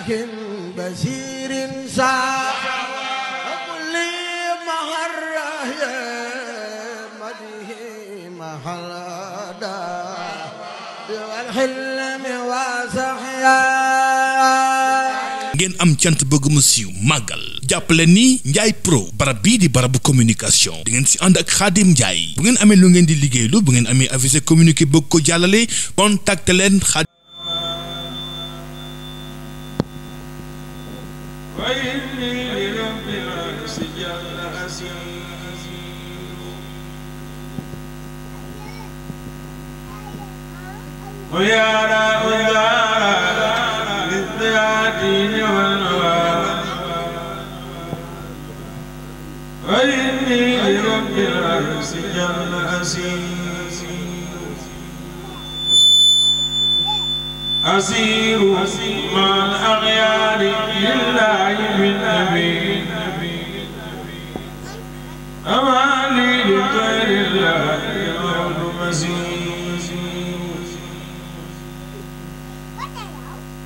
بشير ساق كل مهره مده محلدا والحلم وسحيا ngeen am cant bëgg mu siiw màggal jàppale ni Ndiaye Pro barab bii di barabu communication di ngeen si ànd ak Khadim Ndiaye bu ngeen amee lu ngeen di liggéeylu bu ngeen amee avisé communiqué bëgg ko jàllale contacte leen Khadim وإني لرب العرش جل أسير مع الأغيار لله بالنبي أما لي لغير الله الأرض مسير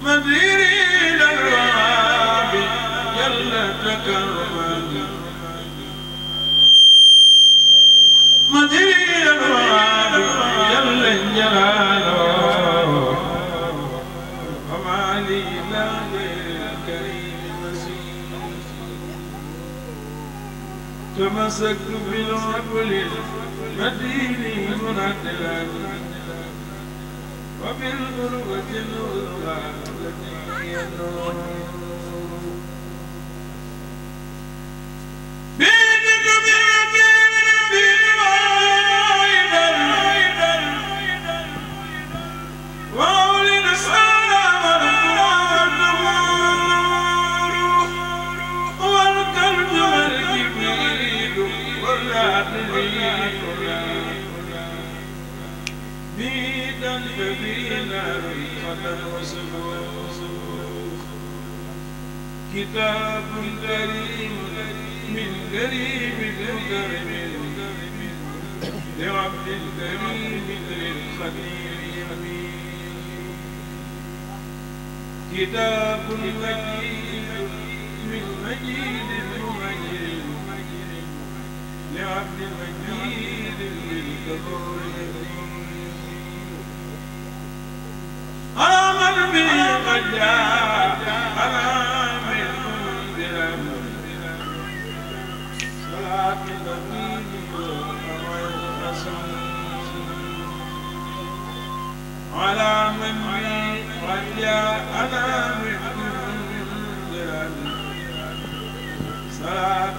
مديري للراب جل تكرما مدير الوعد جل جلاله وما لي لا غير الكريم مسير تمسكت بالعقل المتين منعدلا وبالقربة الوثقى التي هي النور كتاب كريم من كريم مكرم لعبد الكريم للخدير يمين كتاب مجيد من مجيد مميز لعبد المجيد للكبر يمين آمن به قد جاء على على من قد جاءنا من صلاة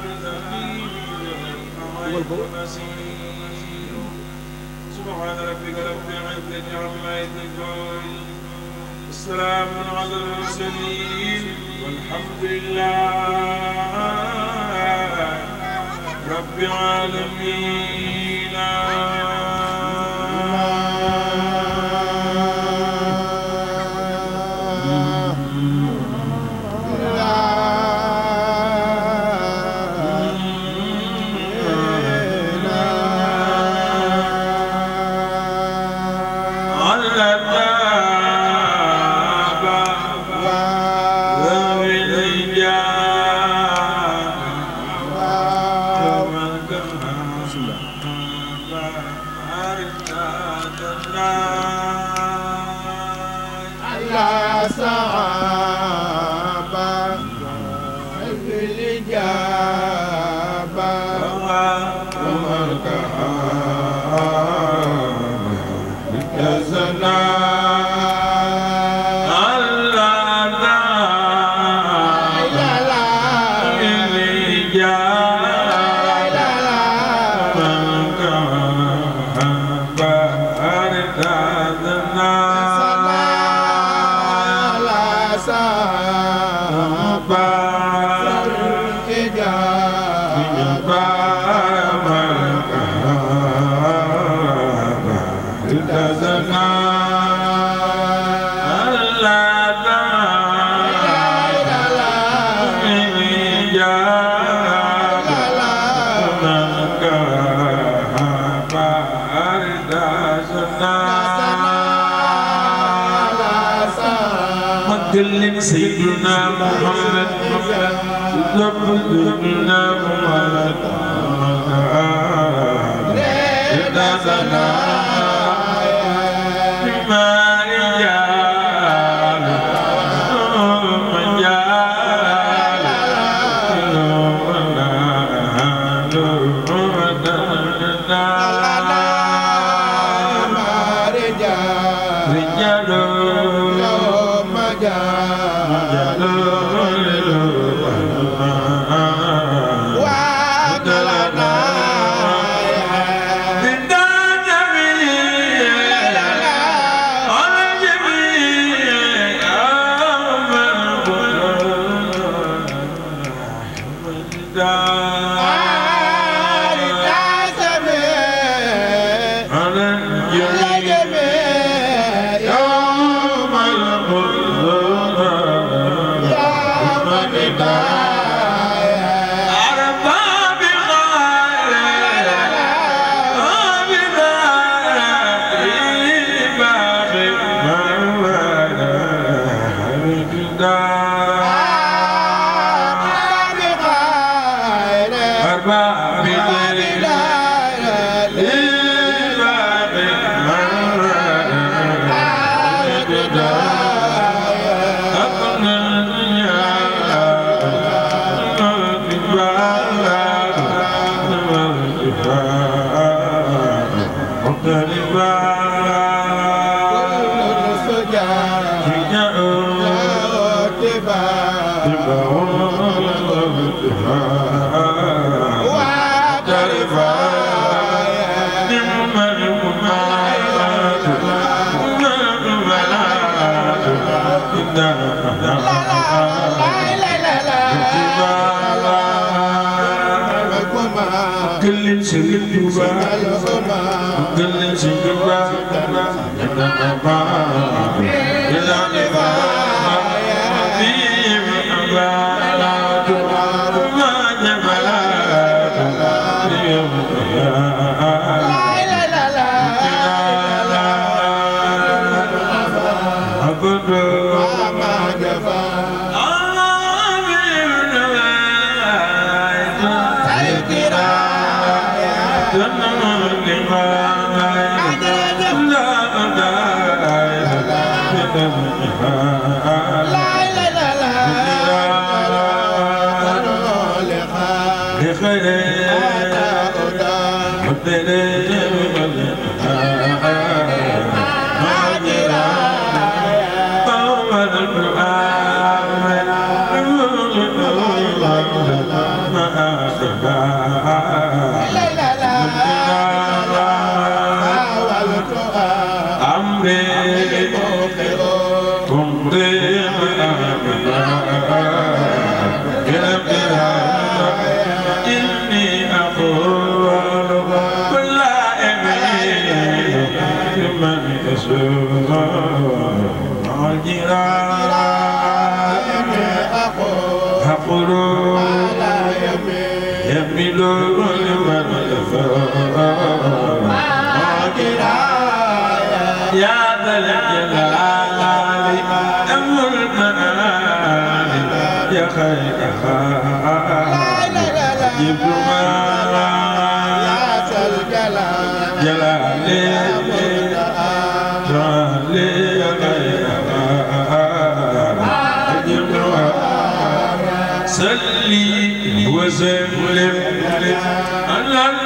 سبحان ربك رب العزة عما يصفون السلام على المرسلين والحمد لله رب العالمين كل سيدنا محمد سيدنا محمد سيدنا كل شيء كل شيء صلي وسلم على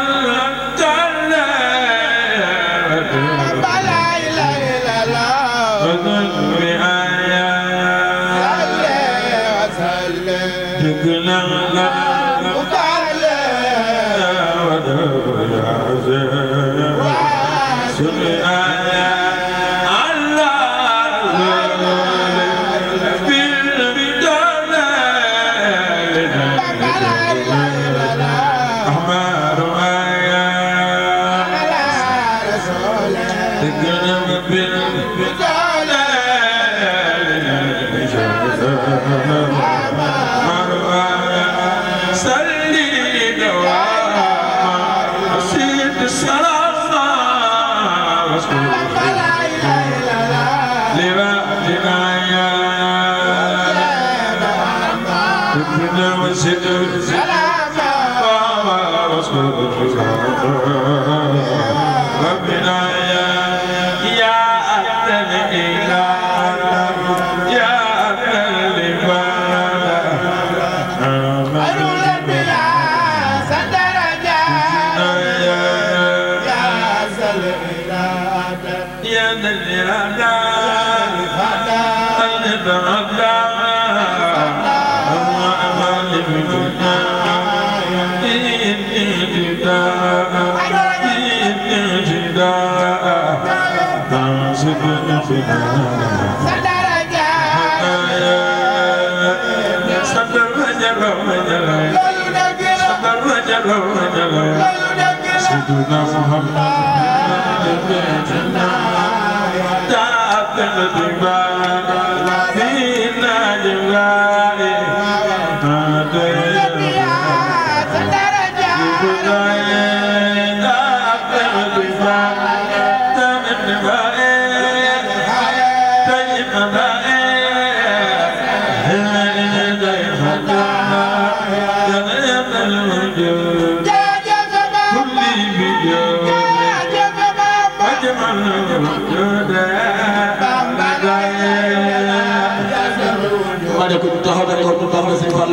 سيدنا وسيدنا سلاما رسول ربنا يا أنت الإله يا أنت الإله أرول بلا سدرجة يا سلإرادة يا الإرادة الإرادة سيدنا محمد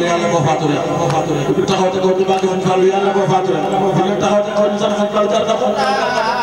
yàlla boo faatu rek ku taxaw te ko ñu bàgg Sëñ Fallu yàlla boo faatu rek ku taxaw te ko ñu sax Sëñ Fallu jar na ko yàlla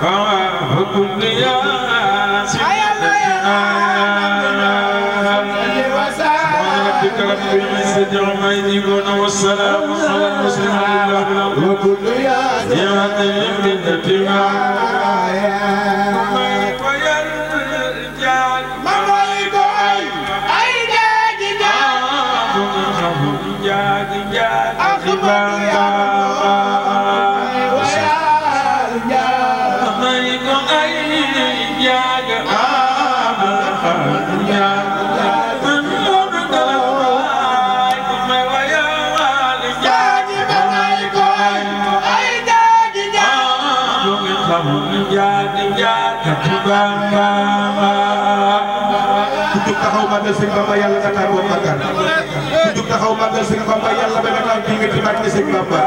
وكل يا ربك رب العزة عما يصفون والسلام على المرسلين وكل يا taxaw magal Sëñ Bamba yàlla nga taal woon magal ku jug taxaw magal Sëñ Bamba yàlla ba nga taal bii nga ci barke Sëñ Bamba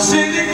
Sing